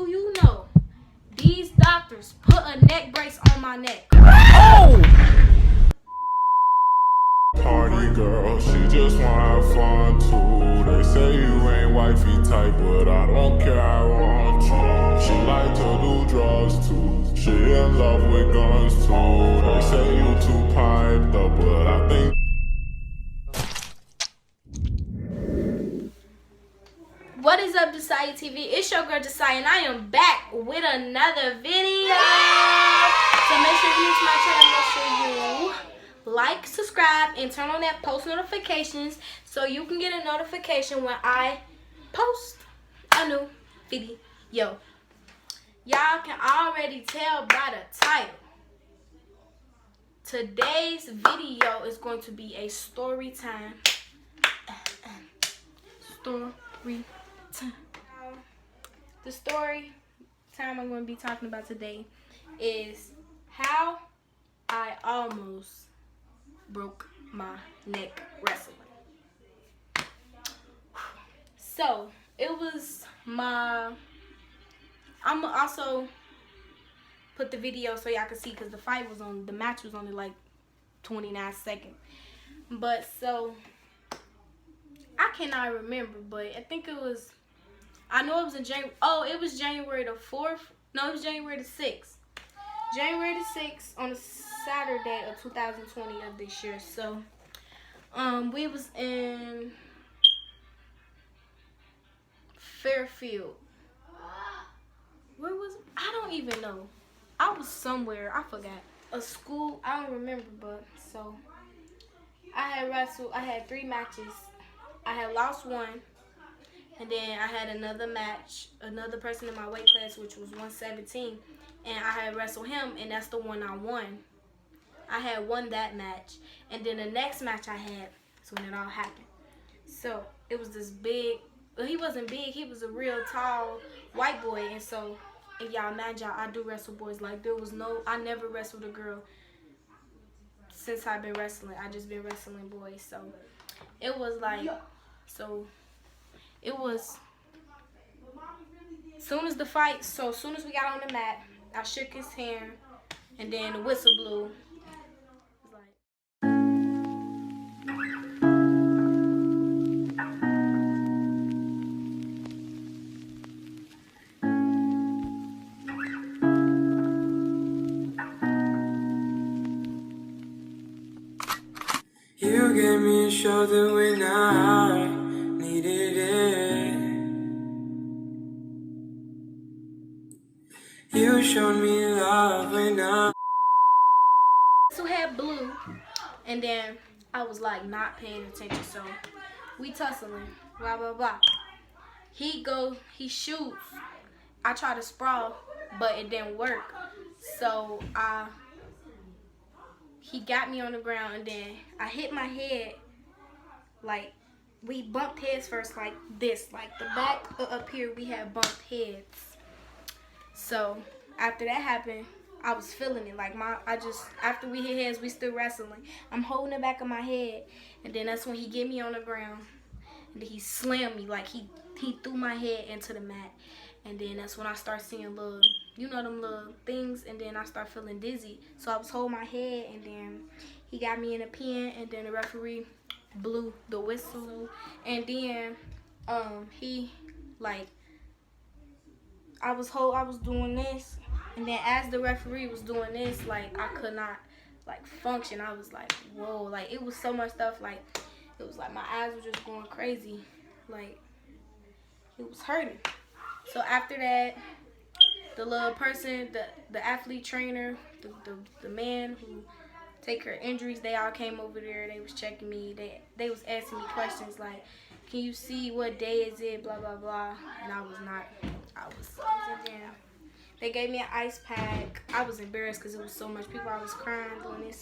do you know these doctors put a neck brace on my neck? Oh! Party girl, she just wanna have fun too. They say you ain't wifey type, but I don't care, I want you. She like to do drugs too. She in love with guns too. They say you too piped up, but I think. What is up, Desire TV? It's your girl Desire, and I am back with another video. So make sure you to my channel, make sure you like, subscribe, and turn on that post notifications so you can get a notification when I post a new video. Y'all can already tell by the title. Today's video is going to be a story time. Story time. The story time I'm going to be talking about today is how I almost broke my neck wrestling. So it was my. I'm gonna also put the video so y'all can see, because the match was only like 29 seconds. But so I cannot remember, but I think it was. I know it was in January. Oh, it was January the 4th. No, it was January the 6th. January the 6th on a Saturday of 2020 of this year. So, we was in Fairfield. Where was it? I don't even know. I was somewhere. I forgot. A school. I don't remember, but so I had wrestled. I had 3 matches. I had lost 1. And then I had another match, another person in my weight class, which was 117. And I had wrestled him, and that's the one I won. I had won that match. And then the next match I had, so when it all happened. So it was this big, well, he wasn't big, he was a real tall white boy. And so, if y'all imagine, I do wrestle boys. Like, I never wrestled a girl since I've been wrestling. I just been wrestling boys. So it was like, it was, soon as we got on the mat, I shook his hand, and then the whistle blew. It was like, you gave me a shoulder when I needed it. You showed me love when I whistle had blew, and then I was like not paying attention. So we tussling, blah blah blah. He shoots. I try to sprawl, but it didn't work. So he got me on the ground, and then I hit my head. Like, we bumped heads first, like this, like the back up here. We had bumped heads. So after that happened, I was feeling it. Like after we hit heads, we still wrestling. I'm holding the back of my head, and then that's when he get me on the ground, and then he slammed me. Like he threw my head into the mat, and then that's when I start seeing them little things, and then I start feeling dizzy. So I was holding my head, and then he got me in a pin, and then the referee blew the whistle, and then I was doing this, and then as the referee was doing this, like, I could not like function. I was like, whoa, like it was so much stuff. Like, it was like my eyes were just going crazy, like it was hurting. So after that, the little person, the athlete trainer, the man who take care of injuries, they all came over there. They was checking me. They was asking me questions like, can you see what day is it, blah blah blah. And I was in there. They gave me an ice pack. I was embarrassed because it was so much people. I was crying doing it.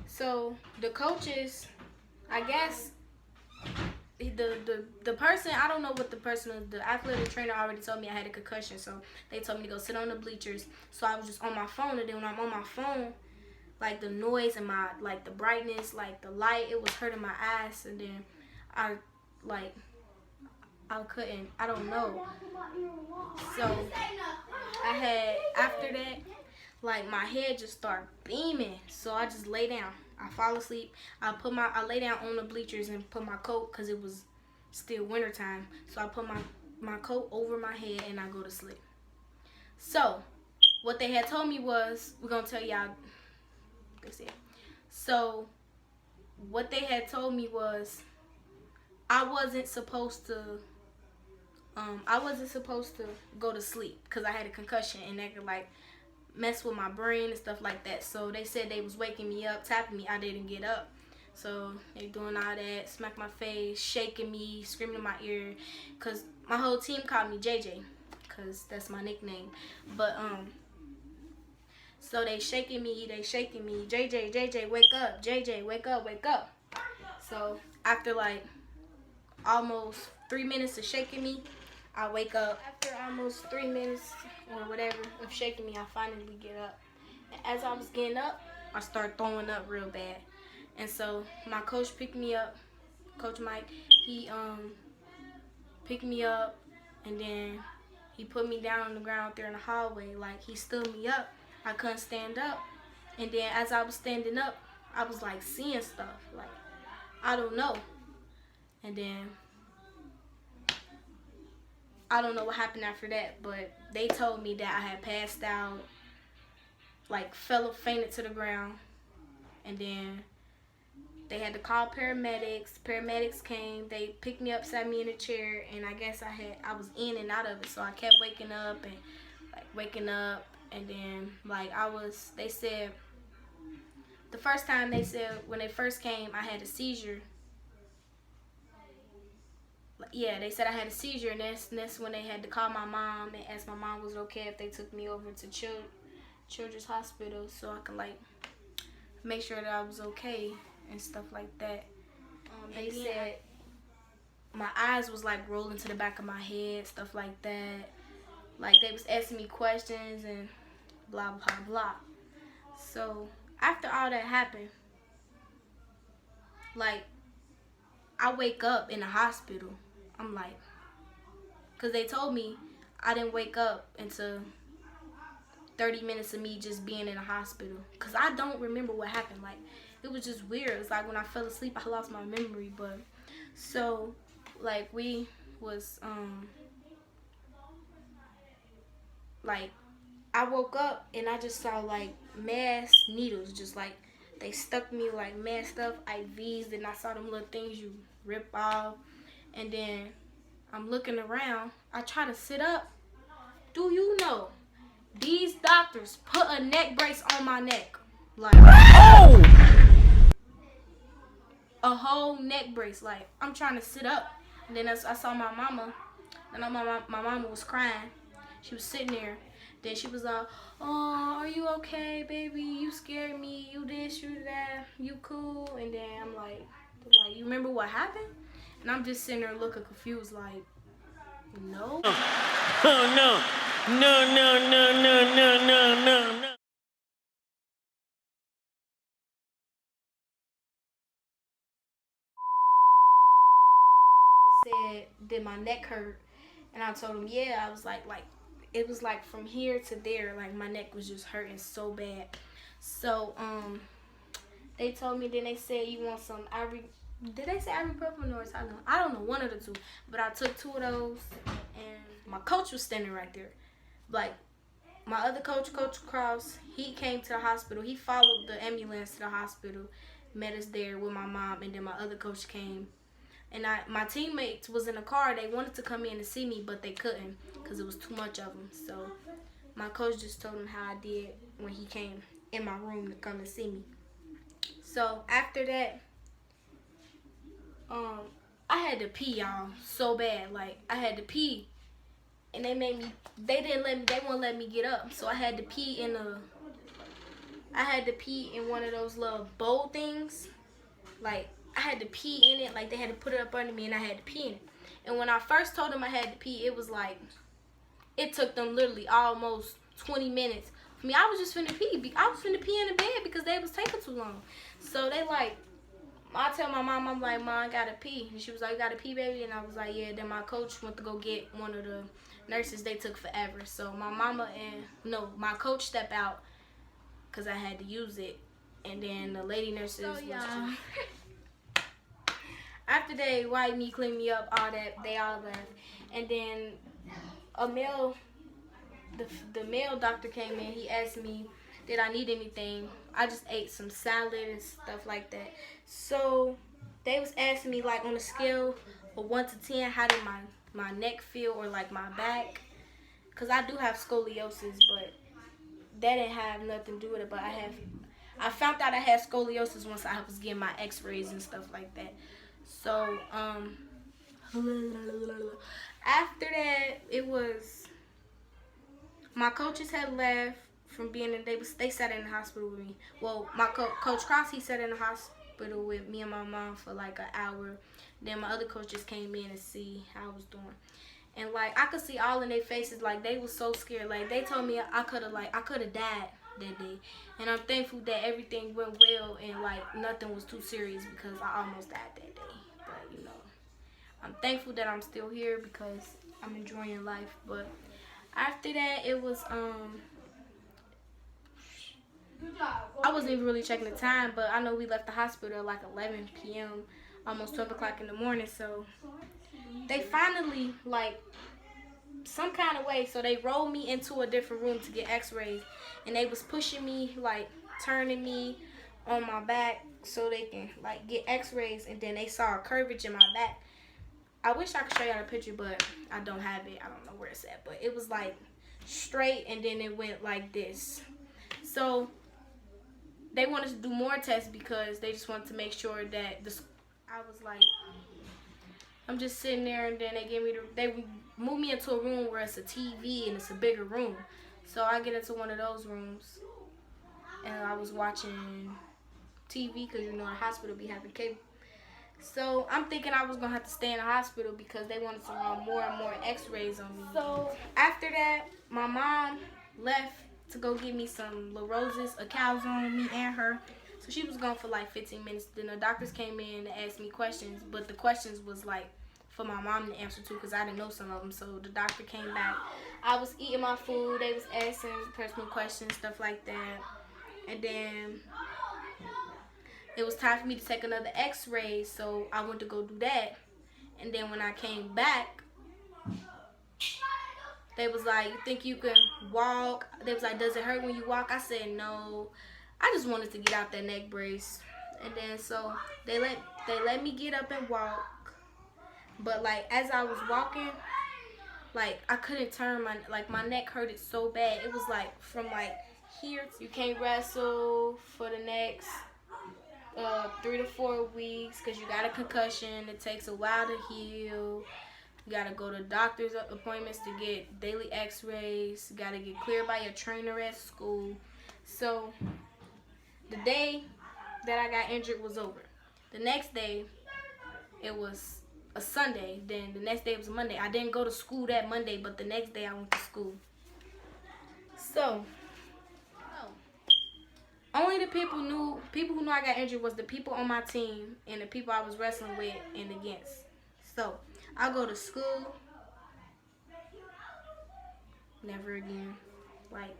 So the coaches, I guess, the person, I don't know what the athletic trainer already told me I had a concussion. So they told me to go sit on the bleachers. So I was just on my phone, and then when I'm on my phone, like the noise and the brightness, like the light, it was hurting my eyes. And then I don't know. So after that, like my head just started beaming. So I just lay down. I fall asleep. I lay down on the bleachers and put my coat, because it was still wintertime. So I put my coat over my head and I go to sleep. So what they had told me was, we're going to tell y'all, they said. So what they had told me was I wasn't supposed to go to sleep because I had a concussion and that could like mess with my brain and stuff like that. So they said they was waking me up, tapping me. I didn't get up. So they doing all that, smack my face, shaking me, screaming in my ear, because my whole team called me JJ, because that's my nickname. But so they shaking me, JJ, wake up, JJ, wake up, wake up. So after like almost 3 minutes of shaking me, I wake up. After almost 3 minutes or whatever of shaking me, I finally get up. And as I was getting up, I start throwing up real bad. And so my coach picked me up, Coach Mike. He picked me up, and then he put me down on the ground there in the hallway. Like, he stood me up. I couldn't stand up. And then as I was standing up, I was like seeing stuff. Like, I don't know. And then I don't know what happened after that, but they told me that I had passed out, like fainted to the ground. And then they had to call paramedics. Paramedics came. They picked me up, sat me in a chair, and I guess I was in and out of it. So I kept waking up, and then like they said the first time, they said when they first came, I had a seizure. Yeah, they said I had a seizure, and that's when they had to call my mom and ask my mom was it okay if they took me over to Children's Hospital so I could like make sure that I was okay and stuff like that. They said my eyes was like rolling to the back of my head, stuff like that. Like they was asking me questions and blah blah blah. So after all that happened, like I wake up in the hospital. I'm like, because they told me I didn't wake up until 30 minutes of me just being in the hospital. Because I don't remember what happened. Like, it was just weird. It's like when I fell asleep, I lost my memory. But, so, like, we was, like, I woke up and I just saw, like, mass needles. Just, like, they stuck me, like, mad stuff, IVs. And I saw them little things you rip off. And then I'm looking around. I try to sit up. Do you know these doctors put a neck brace on my neck? Like, oh! A whole neck brace. Like, I'm trying to sit up. And then I saw my mama. And my mama was crying. She was sitting there. Then she was like, oh, are you okay, baby? You scared me. You this, you that. You cool? And then I'm like, you remember what happened? And I'm just sitting there looking confused, like, no. Oh, no. No. He said, did my neck hurt? And I told him, yeah. I was like, it was like from here to there, like my neck was just hurting so bad. So, they told me, then they said, you want some did they say ibuprofen or Tylenol? I don't know, one of the two. But I took 2 of those, and my coach was standing right there. Like, my other coach, Coach Cross, he came to the hospital. He followed the ambulance to the hospital, met us there with my mom, and then my other coach came. And my teammates was in the car. They wanted to come in and see me, but they couldn't because it was too much of them. So my coach just told them how I did when he came in my room to come and see me. So after that, I had to pee, y'all, so bad. Like, I had to pee, and they wouldn't let me get up. So I had to pee in one of those little bowl things. Like, I had to pee in it. Like, they had to put it up under me, and I had to pee in it. And when I first told them I had to pee, it was like, it took them literally almost 20 minutes for me. I was just finna pee. I was finna pee in the bed because they was taking too long. So they like, I tell my mom, I'm like, Mom, I gotta pee. And she was like, you gotta pee, baby? And I was like, yeah. Then my coach went to go get one of the nurses. They took forever. So my coach stepped out because I had to use it. And then the lady nurses was just... After they wiped me, cleaned me up, all that, they all left. And then the male doctor came in. He asked me, did I need anything? I just ate some salad and stuff like that. So they was asking me, like, on a scale of 1 to 10, how did my neck feel, or like my back? Because I do have scoliosis, but that didn't have nothing to do with it. But I found out I had scoliosis once I was getting my x-rays and stuff like that. So after that, it was, my coaches had left from being in, they sat in the hospital with me. Well, my Coach Cross, he sat in the hospital with me and my mom for like an hour. Then my other coaches came in to see how I was doing. And like, I could see all in their faces, like they was so scared. Like they told me I could have died that day. And I'm thankful that everything went well and like nothing was too serious, because I almost died that day. But you know, I'm thankful that I'm still here because I'm enjoying life. But after that, it was I wasn't even really checking the time, but I know we left the hospital at like 11 p.m., almost 12 o'clock in the morning. So they finally, like, some kind of way, so they rolled me into a different room to get x-rays, and they was pushing me, like turning me on my back so they can like get x-rays, and then they saw a curvature in my back. I wish I could show y'all a picture, but I don't have it. I don't know where it's at, but it was like straight, and then it went like this. So they wanted to do more tests because they just wanted to make sure that I was like, I'm just sitting there, and then they moved me into a room where it's a TV and it's a bigger room. So I get into one of those rooms, and I was watching TV because, you know, the hospital be having cable. So I'm thinking I was going to have to stay in the hospital because they wanted to run more and more x-rays on me. So after that, my mom left to go get me some La Roses, a calzone, me and her. So she was gone for like 15 minutes. Then the doctors came in to ask me questions, but the questions was like for my mom to answer to because I didn't know some of them. So the doctor came back. I was eating my food. They was asking personal questions, stuff like that. And then it was time for me to take another x-ray, so I went to go do that. And then when I came back, they was like, you think you can walk? They was like, does it hurt when you walk? I said, no. I just wanted to get out that neck brace. And then so they let me get up and walk. But like as I was walking, like I couldn't turn my neck hurted so bad. It was like from like here. You can't wrestle for the next 3 to 4 weeks because you got a concussion. It takes a while to heal. You gotta go to doctor's appointments to get daily x-rays. You gotta get cleared by your trainer at school. So the day that I got injured was over. The next day, it was a Sunday. Then the next day it was a Monday. I didn't go to school that Monday, but the next day I went to school. So only the people who knew I got injured was the people on my team and the people I was wrestling with and against. So I go to school. Never again. Like,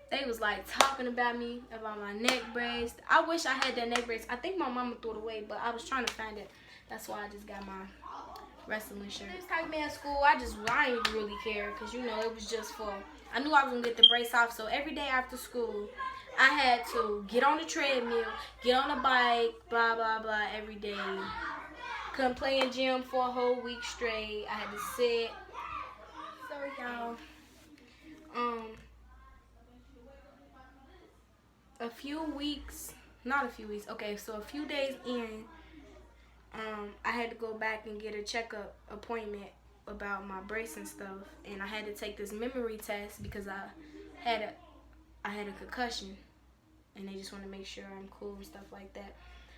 they was like talking about me, about my neck brace. I wish I had that neck brace. I think my mama threw it away, but I was trying to find it. That's why I just got my wrestling shirt. This time me at school, I didn't really care because, you know, it was just for, I knew I was going to get the brace off. So every day after school, I had to get on the treadmill, get on the bike, blah, blah, blah, every day. Couldn't play in gym for a whole week straight. I had to sit. So, y'all, a few days in, I had to go back and get a checkup appointment about my brace and stuff, and I had to take this memory test because I had a concussion, and they just want to make sure I'm cool and stuff like that.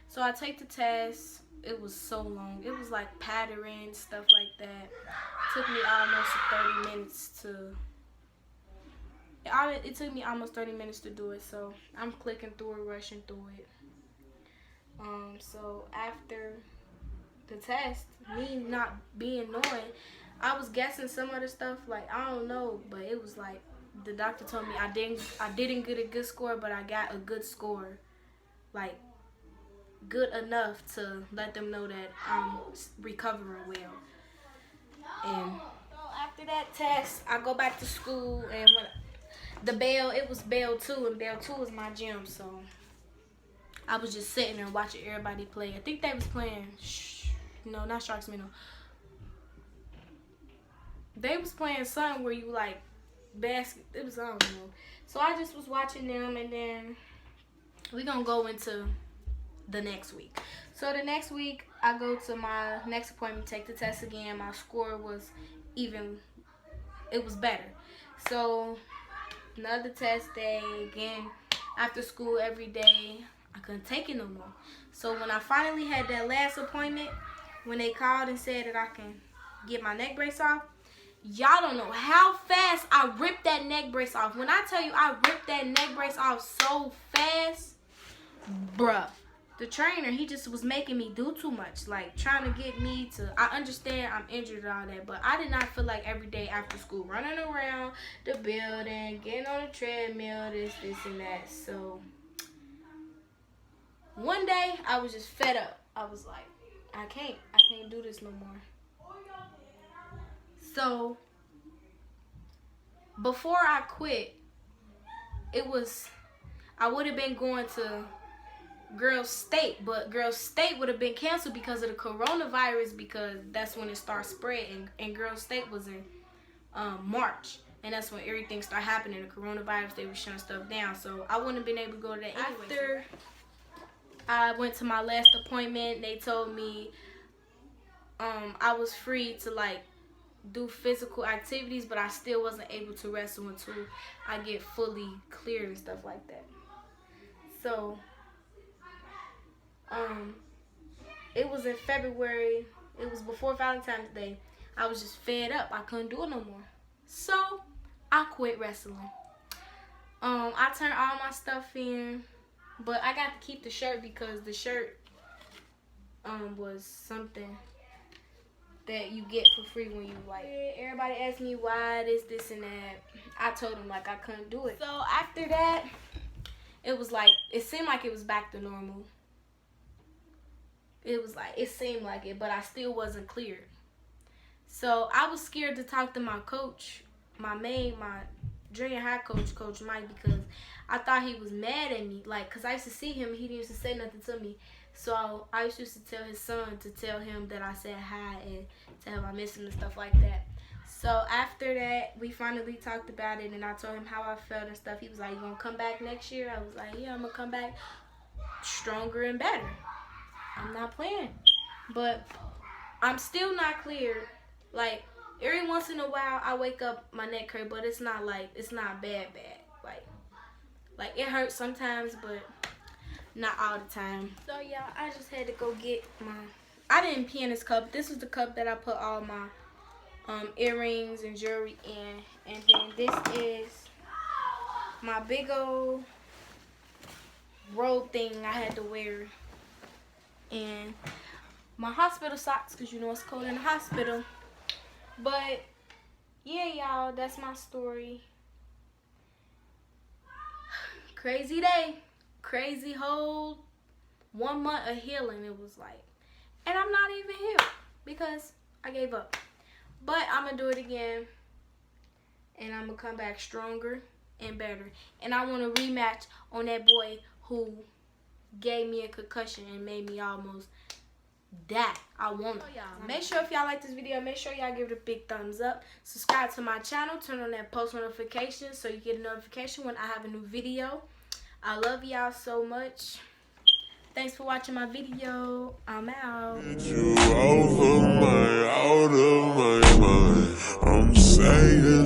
So I take the test. It was so long. It was like pattern, stuff like that. It took me almost 30 minutes to. It took me almost 30 minutes to do it, so I'm clicking through it, rushing through it. So after the test, me not being knowing, I was guessing some other stuff, like I don't know, but it was like the doctor told me I didn't get a good score, but I got a good score, like good enough to let them know that I'm recovering well. And after that test, I go back to school, and when it was Bell 2, and Bell 2 was my gym, so I was just sitting there watching everybody play. I think they was playing, no, not Sharks Minnow. They was playing something where you like basket. It was, I don't know. So I just was watching them, and then we gonna go into the next week. So the next week, I go to my next appointment, take the test again. My score was it was better. So another test day again, after school every day. I couldn't take it no more. So when I finally had that last appointment, when they called and said that I can get my neck brace off, y'all don't know how fast I ripped that neck brace off. When I tell you I ripped that neck brace off so fast, bruh, the trainer, he just was making me do too much, like trying to get me to, I understand I'm injured and all that, but I did not feel like every day after school running around the building, getting on the treadmill, this and that. So one day I was just fed up. I was like, I can't do this no more. So before I quit, I would have been going to Girls State, but Girls State would have been canceled because of the coronavirus, because that's when it started spreading, and Girls State was in March, and that's when everything started happening. The coronavirus, they were shutting stuff down, so I wouldn't have been able to go to that anyway. After I went to my last appointment, they told me I was free to like do physical activities, but I still wasn't able to wrestle until I get fully cleared and stuff like that. So it was in February. It was before Valentine's Day. I was just fed up. I couldn't do it no more. So I quit wrestling. I turned all my stuff in, but I got to keep the shirt because the shirt was something that you get for free when you like. Everybody asked me why this and that. I told them like I couldn't do it. So after that, it was like, it seemed like it was back to normal. It seemed like it, but I still wasn't cleared. So I was scared to talk to my coach, my junior high coach, Coach Mike, because I thought he was mad at me. Like, cause I used to see him, he didn't used to say nothing to me. So I used to tell his son to tell him that I said hi and tell him I miss him and stuff like that. So after that, we finally talked about it, and I told him how I felt and stuff. He was like, "You gonna come back next year?" I was like, "Yeah, I'm gonna come back stronger and better. I'm not playing." But I'm still not clear. Like, every once in a while, I wake up, my neck hurt, but it's not bad. Like it hurts sometimes, but not all the time. So yeah, I just had to go get I didn't pee in this cup. This was the cup that I put all my earrings and jewelry in. And then this is my big old robe thing I had to wear. And my hospital socks, because you know it's cold in the hospital. But yeah, y'all, that's my story. Crazy day. Crazy whole 1 month of healing, it was like. And I'm not even healed because I gave up. But I'm going to do it again. And I'm going to come back stronger and better. And I want to rematch on that boy who gave me a concussion and made me almost die. I want it. Make sure if y'all like this video, make sure y'all give it a big thumbs up. Subscribe to my channel. Turn on that post notification so you get a notification when I have a new video. I love y'all so much. Thanks for watching my video. I'm out. You over my, out of my mind. I'm saying